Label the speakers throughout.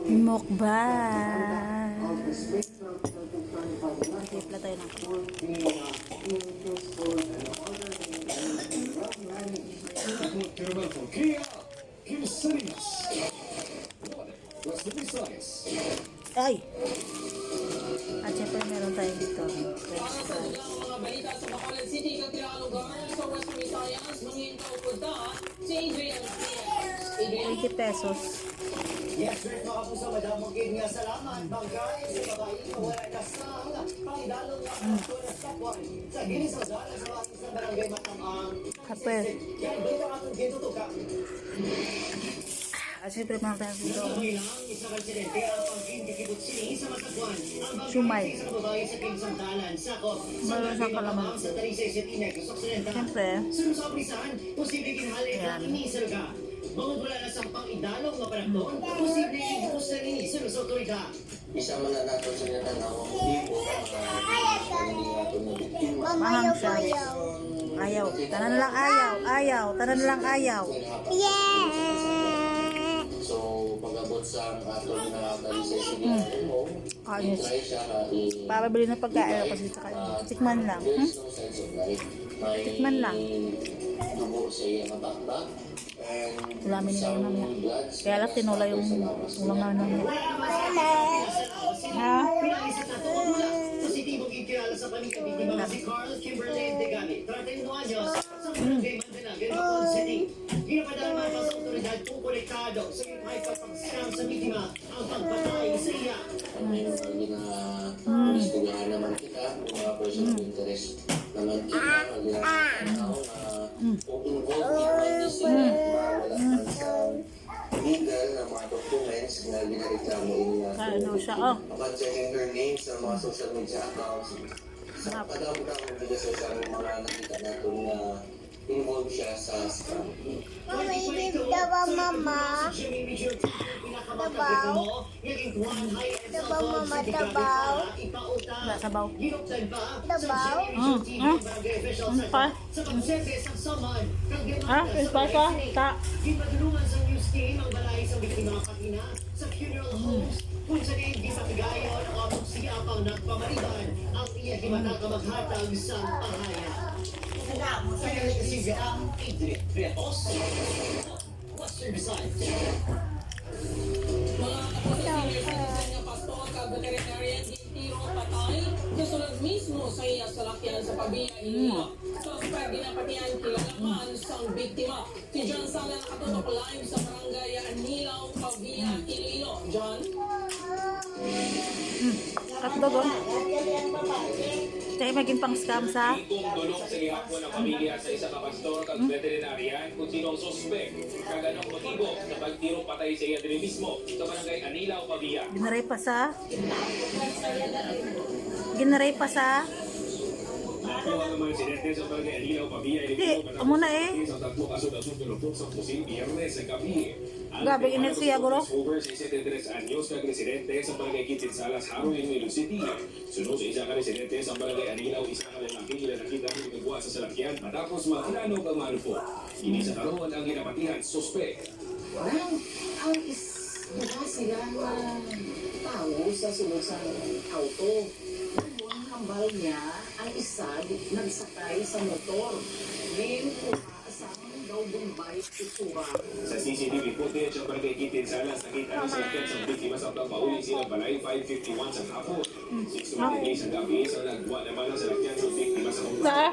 Speaker 1: Mukbang. Tipla tayo ng ay! At syempre meron tayo dito. French fries.
Speaker 2: Mga balita sa Bacolod City, Katirang lugar sa West Visayas, mangyayin punta si Adrian Diaz.
Speaker 1: 80 pesos.
Speaker 3: Yes, sir, mga puso, Madam Mugid nga salamat. Bangkay sa babae na wala kasang pangidalong na ako na sapwan sa ginisagala sa mga sa barangay Matamang.
Speaker 1: Kape.
Speaker 3: Yan, balita ka itong dito to ka.
Speaker 1: At syempre meron tayo dito.
Speaker 3: Isa presidente ang pagkindikibot sini sa Masagwan. Ang
Speaker 1: Sumay.
Speaker 3: bangkay sa babae sa Kinsantalan. Sakop sa
Speaker 1: Meron siyang
Speaker 3: Matamang
Speaker 1: kalamansi.
Speaker 3: sa Talisay City, Negros Occidental.
Speaker 1: Siyempre.
Speaker 3: Sunod sa oprisan, posibleng ginhalik
Speaker 1: Ayan.
Speaker 3: ang inisal ka. Mangugula na sa pang-idalong na panahon, posibleng ibus na inisal sa otoridad.
Speaker 4: Isa man na nato sa natanawang tipo hindi nato na biktima.
Speaker 1: Mahang siya. Ayaw. Tanan lang ayaw. Ayaw. Tanan lang ayaw.
Speaker 4: So, pag-abot sa aton na talisay sige mo,
Speaker 1: Ayos.
Speaker 4: try siya na
Speaker 1: Para bili na pagkain kasi sa kanya. Tikman lang.
Speaker 4: there's no sense of life. May
Speaker 1: Tikman lang.
Speaker 4: dugo sa iya nga bakbak. And
Speaker 1: Ulamin nila yun mamaya.
Speaker 4: some bloods.
Speaker 1: Kaya lang tinula yung ulam na namin. Ha?
Speaker 3: Pinalisat na ito mula positibong ikilala sa panikabiktima si Carl Kimberly Degani, 31 anyos, sa Barangay Mandalagan, Bacolod City. Ginapadaan mga sa otoridad kung konektado sa yung may pagpag-scam sa biktima ang pagpatay sa iya.
Speaker 4: May mga ginaistigahan naman kita, mga person of interest naman kita, ang ginagawa kung involved in this wala man sa legal na mga documents na ginareklamo niya.
Speaker 1: Ano siya? Oh.
Speaker 4: Upon checking her names sa mga social media accounts, sa kadami-dami nila sa mga nakita natin na involved siya sa scam.
Speaker 5: Mama, ibig daw ba, Mama? Dabaw? Dabaw, Mama, dabaw?
Speaker 1: Wala sabaw.
Speaker 5: Dabaw?
Speaker 1: Ano pa? Ha? French fries pa? Ta.
Speaker 3: Gipadulungan sa news team ang balay sa biktima kanina sa funeral homes. Kung sa name, di mapigayon ang autopsy apang nagpamaliban ang iya himanaka maghatag sa pahaya. Kaya nagkasiga ang Idrit Bretos. Western Visayas.
Speaker 2: Mga kapatid citizen nga pastor kag veterinarian tiro patay kasulod mismo sa iya salakyan sa pabiya iniya. Suspect ginapatian kilalaman sang biktima. Si John Sala nakatutok live sa barangay Anilaw, Pabiya, Iloilo. John?
Speaker 1: Katlo doon. Kaya maging pang scam sa
Speaker 6: Kung tulong sa gihapon ng pamilya sa isa ka pastor kag veterinarian kung sino ang suspect kag anong motibo sa pagtiro patay sa iya diri mismo sa barangay Anilaw, Pabiya.
Speaker 1: ginaray pa sa ginaray pa sa
Speaker 6: Nakuha ang mga insidente sa barangay Anilaw, Pabiya.
Speaker 1: Di, amo na eh.
Speaker 6: Sa tatlo kaso na sunod sa pusing biyernes sa gabi.
Speaker 1: Grabe, inersiya, guro.
Speaker 6: Over sa 73 anyos kag residente sa barangay Kitinsalas, Haro, Iloilo City. Sunod sa isa ka residente sa barangay Anilaw, isa ka lalaki na nakita ng nagwa sa salakyan matapos makilanog ang manufo. Ini sa karoon ang ginapatihan suspect.
Speaker 7: Well, wala sila na tao sa sunod sa auto. Ang hambal niya, ang isa nagsakay sa motor. Ngayon po, asang daw Bombay, Itsura.
Speaker 6: Sa CCTV footage ang barangay Kitinsalas, nakita ng salakyan sa biktima sa pagpauli silang balay 5:51 sa hapon. 6:23 sa gabi sa nagwa naman ang salakyan sa biktima sa
Speaker 1: Sa?
Speaker 6: kumpanya.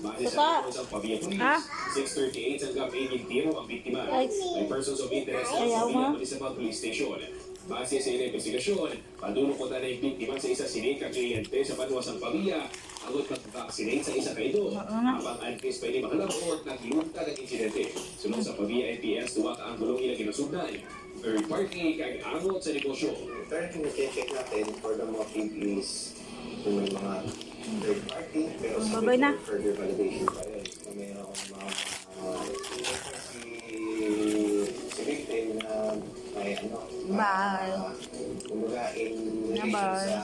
Speaker 6: Base
Speaker 1: Sa?
Speaker 6: sa report sa Pavia Police,
Speaker 1: Ha?
Speaker 6: 6:38 sa gabi gintiro ang biktima.
Speaker 1: Right.
Speaker 6: May persons of interest sa
Speaker 1: Ayaw
Speaker 6: Pavia
Speaker 1: mo?
Speaker 6: Municipal Police Station. Base sa ilang investigasyon, padulong ko na yung biktima sa isa sinig ka kliyente sa panuwasang Pavia. Agot pagkakasinate sa isa kayo. Habang antes pa ini makalabot, naglunta ng insidente. Sunod sa Pavia NPS, tuwa ka ang gulong ilang kinasugdan. Third party, kag angot sa negosyo.
Speaker 4: Third thing na check natin for the motive is kung may mga third party, pero
Speaker 1: Babay na.
Speaker 4: further validation pa rin. Kung mayroong mga si victim na may ano,
Speaker 1: Bye.
Speaker 4: kumbaga in relation
Speaker 1: Bye.
Speaker 4: sa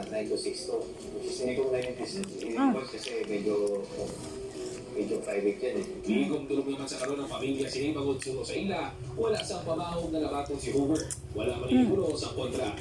Speaker 4: 9262, which is hindi ko na yung invoice kasi medyo medyo private yan eh.
Speaker 6: Ligong tulog naman sa karon ng pamilya si Magod Suno sa ila. Wala sang pamahog na nabatong si Hoover. Wala man igulo sa kontra.